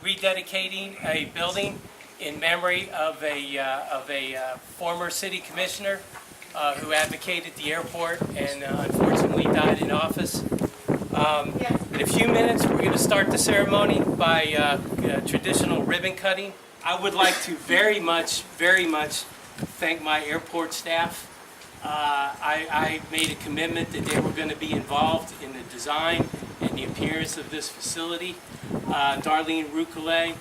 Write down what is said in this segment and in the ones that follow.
rededicating a building in memory of a former city commissioner who advocated the airport and unfortunately died in office. In a few minutes, we're going to start the ceremony by traditional ribbon cutting. I would like to very much thank my airport staff. I made a commitment that they were going to be involved in the design and the appearance of this facility. Darlene Rucole,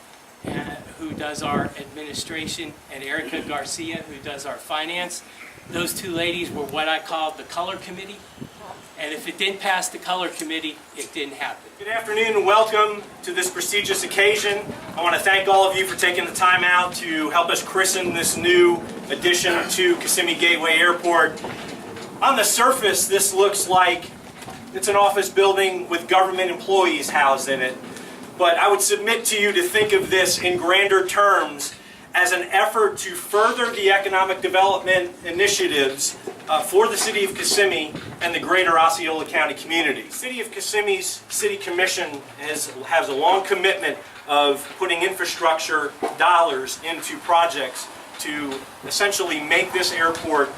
who does our administration, and Erica Garcia, who does our finance. Those two ladies were what I call the color committee. And if it didn't pass the color committee, it didn't happen. Good afternoon and welcome to this prestigious occasion. I want to thank all of you for taking the time out to help us christen this new addition to Kissimmee Gateway Airport. On the surface, this looks like it's an office building with government employees housed in it. But I would submit to you to think of this in grander terms as an effort to further the economic development initiatives for the City of Kissimmee and the greater Osceola County community. The City of Kissimmee's City Commission has a long commitment of putting infrastructure dollars into projects to essentially make this airport,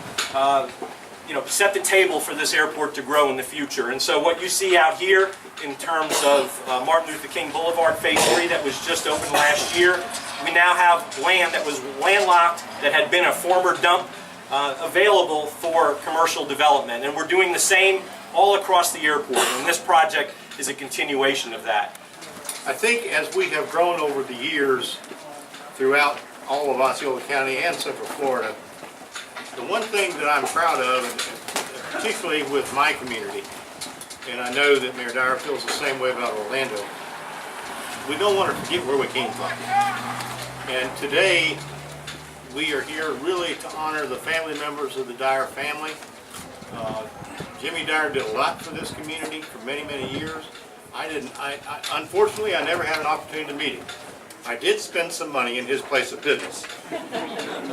set the table for this airport to grow in the future. And so what you see out here in terms of Martin Luther King Boulevard Phase 3 that was just opened last year, we now have land that was landlocked that had been a former dump available for commercial development. And we're doing the same all across the airport, and this project is a continuation of that. I think as we have grown over the years throughout all of Osceola County and Central Florida, the one thing that I'm proud of, and particularly with my community, and I know that Mayor Dyer feels the same way about Orlando, we don't want to forget where we came from. And today, we are here really to honor the family members of the Dyer family. Jimmy Dyer did a lot for this community for many, many years. Unfortunately, I never had an opportunity to meet him. I did spend some money in his place of business,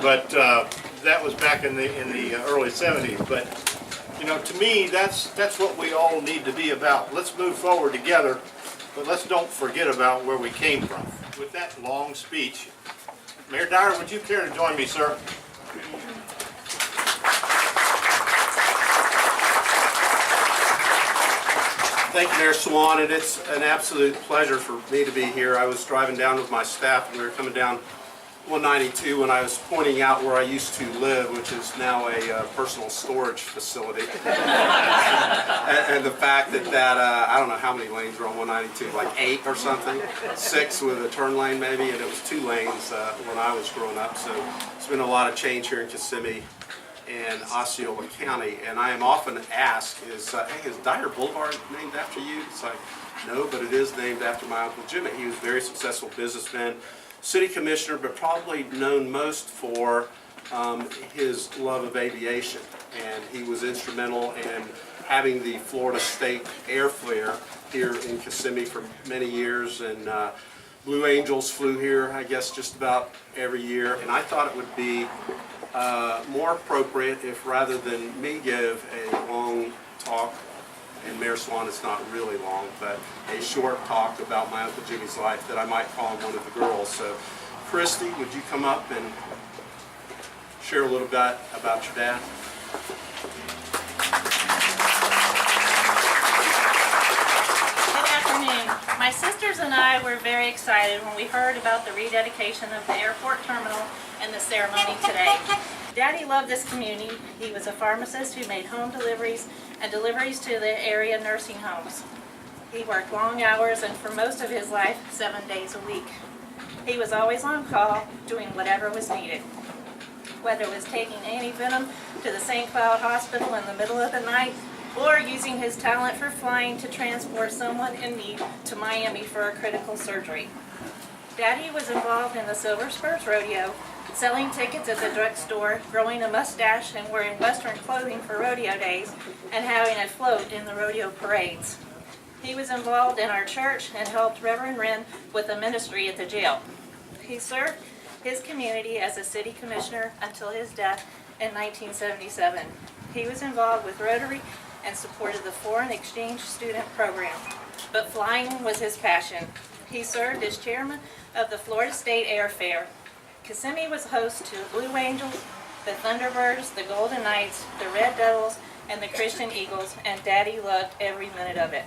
but that was back in the early 70s. But to me, that's what we all need to be about. Let's move forward together, but let's don't forget about where we came from. With that long speech, Mayor Dyer, would you care to join me, sir? Thank you, Mayor Swan, and it's an absolute pleasure for me to be here. I was driving down with my staff, and we were coming down 192 when I was pointing out where I used to live, which is now a personal storage facility. and the fact that I don't know how many lanes are on 192, like 8 or something, 6 with a turn lane maybe, and it was 2 lanes when I was growing up. So it's been a lot of change here in Kissimmee and Osceola County, and I am often asked, hey, is Dyer Boulevard named after you? It's like, no, but it is named after my Uncle Jimmy. He was a very successful businessman, city commissioner, but probably known most for his love of aviation. And he was instrumental in having the Florida State Air Flare here in Kissimmee for many years, and Blue Angels flew here, I guess, just about every year. And I thought it would be more appropriate if, rather than me give a long talk, and Mayor Swan, it's not really long, but a short talk about my Uncle Jimmy's life, that I might call him one of the girls. So, Christy, would you come up and share a little bit about your dad? Good afternoon. My sisters and I were very excited when we heard about the rededication of the airport terminal and the ceremony today. Daddy loved this community. He was a pharmacist who made home deliveries and deliveries to the area nursing homes. He worked long hours, and for most of his life, 7 days a week. He was always on call, doing whatever was needed. Whether it was taking anti-venom to the St. Cloud Hospital in the middle of the night, or using his talent for flying to transport someone in need to Miami for a critical surgery. Daddy was involved in the Silver Spurs Rodeo, selling tickets at the drugstore, growing a mustache and wearing Western clothing for rodeo days, and having a float in the rodeo parades. He was involved in our church and helped Reverend Wren with the ministry at the jail. He served his community as a city commissioner until his death in 1977. He was involved with Rotary and supported the foreign exchange student program, but flying was his passion. He served as chairman of the Florida State Air Fair. Kissimmee was host to the Blue Angels, the Thunderbirds, the Golden Knights, the Red Devils, and the Christian Eagles, and Daddy loved every minute of it.